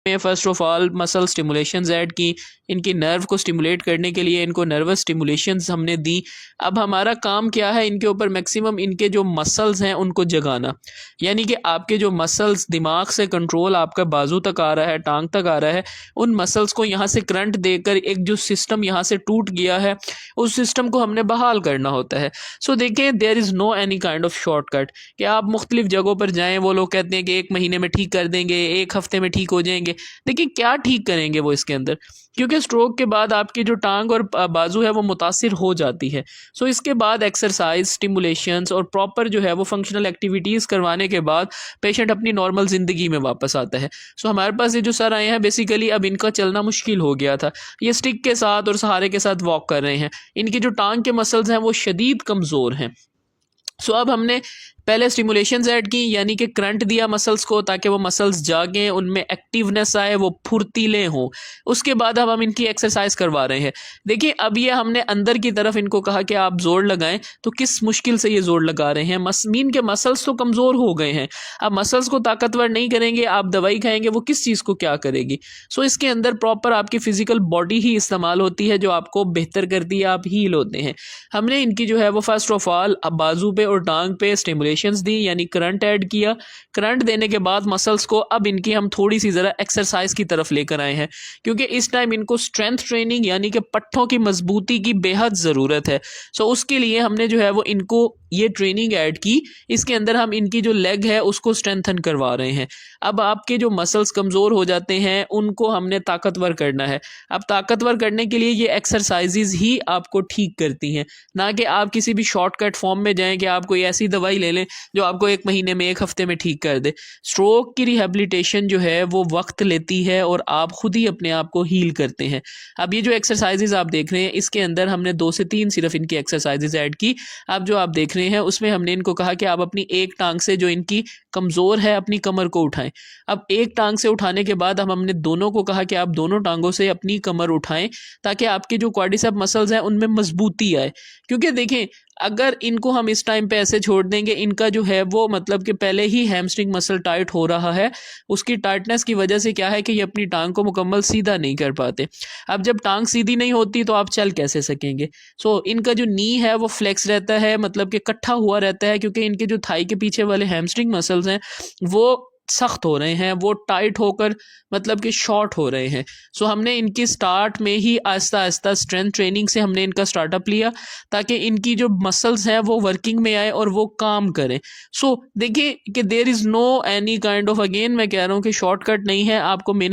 में first of all muscle stimulations add की, इनकी नर्व को स्टिमुलेट करने के लिए इनको नर्वस स्टिमुलेशंस हमने दी। अब हमारा काम क्या है, इनके ऊपर मैक्सिमम इनके जो मसल्स हैं उनको जगाना, यानी कि आपके जो मसल्स, दिमाग से कंट्रोल आपका बाजू तक आ रहा है, टांग तक आ रहा है, उन मसल्स को यहाँ से करंट देकर एक जो सिस्टम यहाँ से टूट गया है उस सिस्टम को हमने बहाल करना होता है। सो देखें, there is no any kind of shortcut कि आप मुख्तलिफ जगहों पर जाएँ, वो लोग कहते हैं कि 1 महीने में ठीक कर देंगे, 1 हफ्ते में ठीक हो जाएंगे। देखिए क्या ठीक करेंगे वो इसके अंदर, क्योंकि स्ट्रोक के बाद आपकी जो टांग और बाजू है वो मुतासिर हो जाती है। सो इसके बाद एक्सरसाइज, स्टिमुलेशंस और प्रॉपर जो है वो फंक्शनल एक्टिविटीज़ करवाने के बाद पेशेंट अपनी नॉर्मल ज़िंदगी में वापस आता है। सो हमारे पास ये जो सर आए हैं, बेसिकली अब इनका चलना मुश्किल हो गया था, ये स्टिक के साथ और सहारे के साथ वॉक कर रहे हैं, इनकी जो टांग के मसल्स हैं वो शदीद कमज़ोर हैं। सो अब हमने पहले स्टिमुलेशंस ऐड की, यानी कि करंट दिया मसल्स को ताकि वो मसल्स जागें, उनमें एक्टिवनेस आए, वो फुर्तीले हों। उसके बाद अब हम इनकी एक्सरसाइज करवा रहे हैं। देखिए अब ये हमने अंदर की तरफ इनको कहा कि आप जोर लगाएं, तो किस मुश्किल से ये जोर लगा रहे हैं। मसमीन के मसल्स तो कमज़ोर हो गए हैं, अब मसल्स को ताकतवर नहीं करेंगे, आप दवाई खाएंगे, वो किस चीज़ को क्या करेगी। सो इसके अंदर प्रॉपर आपकी फ़िज़िकल बॉडी ही इस्तेमाल होती है जो आपको बेहतर करती है, आप हील होते हैं। हमने इनकी जो है वो फर्स्ट ऑफ ऑल अब बाजू पे और टांग पे स्टिमुलेशंस दी, यानी करंट ऐड किया। करंट देने के बाद मसल्स को अब इनकी हम थोड़ी सी ज़रा एक्सरसाइज की तरफ लेकर आए हैं, क्योंकि इस टाइम इनको स्ट्रेंथ ट्रेनिंग यानी कि पट्ठों की मजबूती की बेहद ज़रूरत है। सो उसके लिए हमने जो है वो इनको ये ट्रेनिंग ऐड की। इसके अंदर हम इनकी जो लेग है उसको स्ट्रेंथन करवा रहे हैं। अब आपके जो मसल्स कमज़ोर हो जाते हैं उनको हमने ताकतवर करना है। अब ताकतवर करने के लिए ये एक्सरसाइजेज ही आपको ठीक करती हैं, ना कि आप किसी भी शॉर्टकट फॉर्म में जाएं कि आप कोई ऐसी दवाई ले लें जो आपको 1 महीने में, 1 हफ्ते में ठीक कर दे। स्ट्रोक की रिहेबिलिटेशन जो है वो वक्त लेती है और आप खुद ही अपने आप को हील करते हैं। अब ये जो एक्सरसाइजेज आप देख रहे हैं, इसके अंदर हमने 2 से 3 सिर्फ इनकी एक्सरसाइजेज ऐड की। अब जो आप देख रहे हैं उसमें हमने इनको कहा कि आप अपनी एक टांग से, जो इनकी कमज़ोर है, अपनी कमर को उठाएं। अब एक टांग से उठाने के बाद हमने दोनों को कहा कि आप दोनों टांगों से अपनी कमर उठाएं, ताकि आपके जो क्वाड्रिसेप मसल्स हैं उनमें मजबूती आए। क्योंकि देखें, अगर इनको हम इस टाइम पे ऐसे छोड़ देंगे, इनका जो है वो मतलब कि पहले ही हैमस्ट्रिंग मसल टाइट हो रहा है, उसकी टाइटनेस की वजह से क्या है कि ये अपनी टांग को मुकम्मल सीधा नहीं कर पाते। अब जब टांग सीधी नहीं होती तो आप चल कैसे सकेंगे। सो इनका जो नी है वो फ्लेक्स रहता है, मतलब कि इकट्ठा हुआ रहता है, क्योंकि इनके जो थाई के पीछे वाले हैमस्ट्रिंग मसल्स हैं वो सख्त हो रहे हैं, वो टाइट होकर मतलब कि शॉर्ट हो रहे हैं। सो हमने इनकी स्टार्ट में ही आहिस्ता आहिस्ता स्ट्रेंथ ट्रेनिंग से हमने इनका स्टार्टअप लिया, ताकि इनकी जो मसल्स हैं वो वर्किंग में आए और वो काम करें। सो देखिए कि there is no any kind of, again मैं कह रहा हूँ कि शॉर्टकट नहीं है, आपको मेहनत